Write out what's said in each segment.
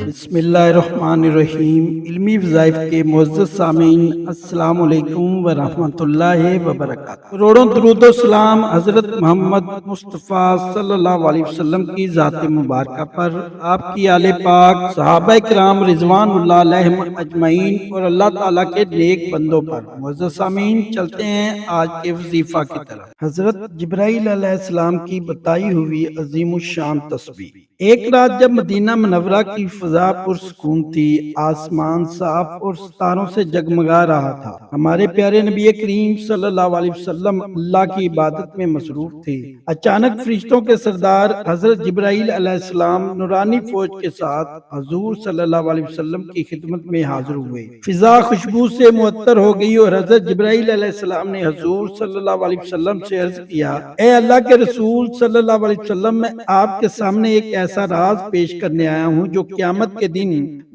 بسم اللہ الرحمن الرحیم۔ علمی وظائف کے معزز سامعین، السلام علیکم ورحمۃ اللہ وبرکاتہ۔ کروڑوں درود و سلام حضرت محمد مصطفیٰ صلی اللہ علیہ وسلم کی ذات مبارکہ پر، آپ کی آل پاک، صحابہ کرام رضوان اللہ علیہم اجمعین اور اللہ تعالیٰ کے نیک بندوں پر۔ معزز سامعین، چلتے ہیں آج کے وظیفہ کی طرف۔ حضرت جبرائیل علیہ السلام کی بتائی ہوئی عظیم الشان تسبیح۔ ایک رات جب مدینہ منورہ کی فضا پرسکون تھی، آسمان صاف اور ستاروں سے جگمگا رہا تھا، ہمارے پیارے نبی کریم صلی اللہ علیہ وسلم اللہ کی عبادت میں مصروف تھے۔ اچانک فرشتوں کے سردار حضرت جبرائیل علیہ السلام نورانی فوج کے ساتھ حضور صلی اللہ علیہ وسلم کی خدمت میں حاضر ہوئے۔ فضا خوشبو سے معطر ہو گئی اور حضرت جبرائیل علیہ السلام نے حضور صلی اللہ علیہ وسلم سے عرض کیا، اے اللہ کے رسول صلی اللہ علیہ وسلم، میں آپ کے سامنے ایک ایسا راز پیش کرنے آیا ہوں جو قیامت کے دن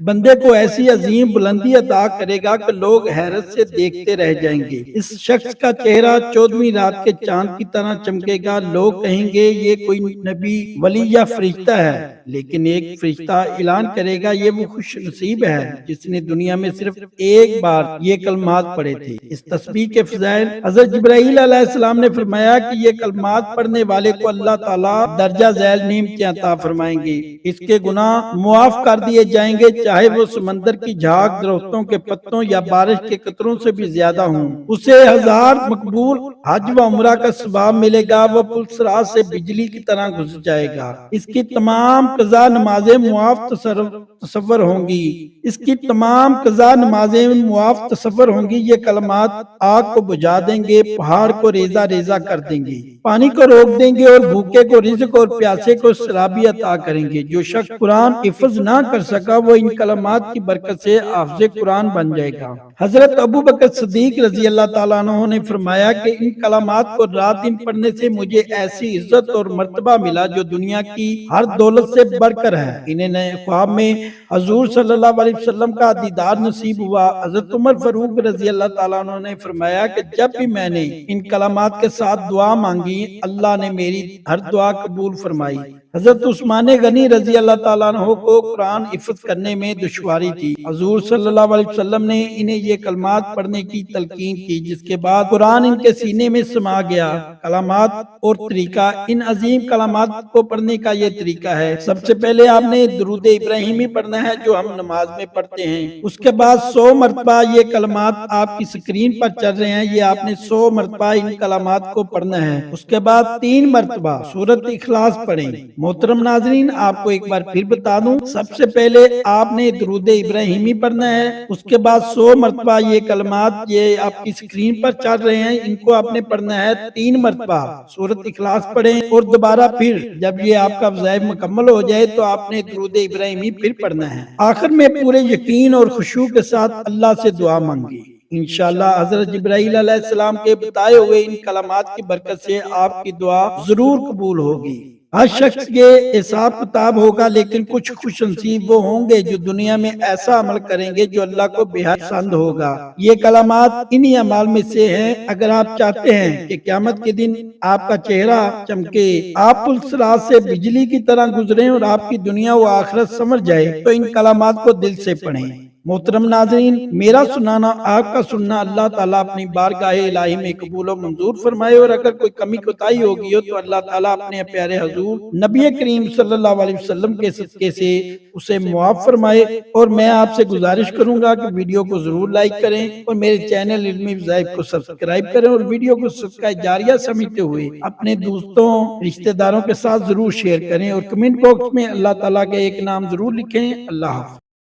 بندے کو ایسی عظیم بلندی عطا کرے گا کہ لوگ حیرت سے دیکھتے رہ جائیں گے۔ اس شخص کا چہرہ 14ویں رات کے چاند کی طرح چمکے گا، لوگ کہیں گے یہ کوئی نبی، ولی یا فرشتہ ہے، لیکن ایک فرشتہ اعلان کرے گا، یہ وہ خوش نصیب ہے جس نے دنیا میں صرف ایک بار یہ کلمات پڑھے تھے۔ اس تسبیح کے فضائل حضرت جبرائیل علیہ السلام نے فرمایا کہ یہ کلمات پڑھنے والے کو اللہ تعالیٰ درجہ ذیل نعمتیں عطا فرمائیں گے، اس کے گناہ معاف کر دیے جائیں گے، چاہے وہ سمندر کی جھاگ، درختوں کے پتوں یا بارش کے قطروں سے بھی زیادہ ہوں۔ اسے 1000 مقبول حج و عمرہ کا ثواب ملے گا، وہ پل صراط سے بجلی کی طرح گزر جائے گا۔ اس کی تمام قضا نمازیں معاف تصور ہوں گی، اس کی تمام قضا نمازیں معاف تصور ہوں گی۔ یہ کلمات آگ کو بجھا دیں گے، پہاڑ کو ریزہ ریزہ کر دیں گے، پانی کو روک دیں گے اور بھوکے کو رزق اور پیاسے کو شرابی عطا کریں گے۔ جو شخص قرآن حفظ نہ کر سکا وہ ان کلمات کی برکت سے حافظ قرآن بن جائے گا۔ حضرت ابوبکر صدیق رضی اللہ تعالیٰ عنہ نے فرمایا کہ ان کلمات کو رات دن پڑھنے سے مجھے ایسی عزت اور مرتبہ ملا جو دنیا کی ہر دولت سے بڑھ کر ہے۔ انہیں خواب میں حضور صلی اللہ علیہ وسلم کا دیدار نصیب ہوا۔ حضرت عمر فاروق رضی اللہ تعالیٰ عنہ نے فرمایا کہ جب بھی میں نے ان کلمات کے ساتھ دعا مانگی، اللہ نے میری ہر دعا قبول فرمائی۔ حضرت عثمان غنی رضی اللہ تعالیٰ عنہ کو قرآن حفظ کرنے میں دشواری تھی۔ حضور صلی اللہ علیہ وسلم نے انہیں یہ کلمات پڑھنے کی تلقین کی، جس کے بعد قرآن ان کے سینے میں سما گیا۔ کلمات اور طریقہ، ان عظیم کلمات کو پڑھنے کا یہ طریقہ ہے۔ سب سے پہلے آپ نے درود ابراہیمی پڑھنا ہے جو ہم نماز میں پڑھتے ہیں۔ اس کے بعد 100 مرتبہ یہ کلمات آپ کی سکرین پر چل رہے ہیں، یہ آپ نے 100 مرتبہ ان کلمات کو پڑھنا ہے۔ اس کے بعد 3 مرتبہ سورۃ اخلاص پڑھیں۔ محترم ناظرین، آپ کو ایک بار پھر بتا دوں، سب سے پہلے آپ نے درود ابراہیمی پڑھنا ہے، اس کے بعد 100 مرتبہ یہ کلمات یہ آپ کی سکرین پر چل رہے ہیں، ان کو آپ نے پڑھنا ہے 3 مرتبہ سورۃ اخلاص پڑھیں، اور دوبارہ پھر جب یہ آپ کا وظائف مکمل ہو جائے تو آپ نے درود ابراہیمی پھر پڑھنا ہے۔ آخر میں پورے یقین اور خشوع کے ساتھ اللہ سے دعا مانگی۔ انشاءاللہ حضرت جبرائیل علیہ السلام کے بتائے ہوئے ان کلمات کی برکت سے آپ کی دعا ضرور قبول ہوگی۔ ہر شخص یہ حساب کتاب ہوگا، لیکن کچھ خوش نصیب وہ ہوں گے جو دنیا میں ایسا عمل کریں گے جو اللہ کو بے حد پسند ہوگا۔ یہ کلمات انہی اعمال میں سے ہیں۔ اگر آپ چاہتے ہیں کہ قیامت کے دن آپ کا چہرہ چمکے، آپ پل صراط سے بجلی کی طرح گزریں اور آپ کی دنیا و آخرت سنور جائے، تو ان کلمات کو دل سے پڑھیں۔ محترم ناظرین، میرا سنانا، آپ کا سننا اللہ تعالیٰ اپنی بارگاہ الہی میں قبول و منظور فرمائے، اور اگر کوئی کمی کوتاہی ہوگی ہو تو اللہ تعالیٰ اپنے پیارے حضور نبی کریم صلی اللہ علیہ وسلم کے صدقے سے اسے معاف فرمائے۔ اور میں آپ سے گزارش کروں گا کہ ویڈیو کو ضرور لائک کریں اور میرے چینل علمی وظائف کو سبسکرائب کریں، اور ویڈیو کو صدقہ جاریہ سمجھتے ہوئے اپنے دوستوں، رشتہ داروں کے ساتھ ضرور شیئر کریں، اور کمنٹ باکس میں اللہ تعالیٰ کے ایک نام ضرور لکھیں۔ اللہ حافظ۔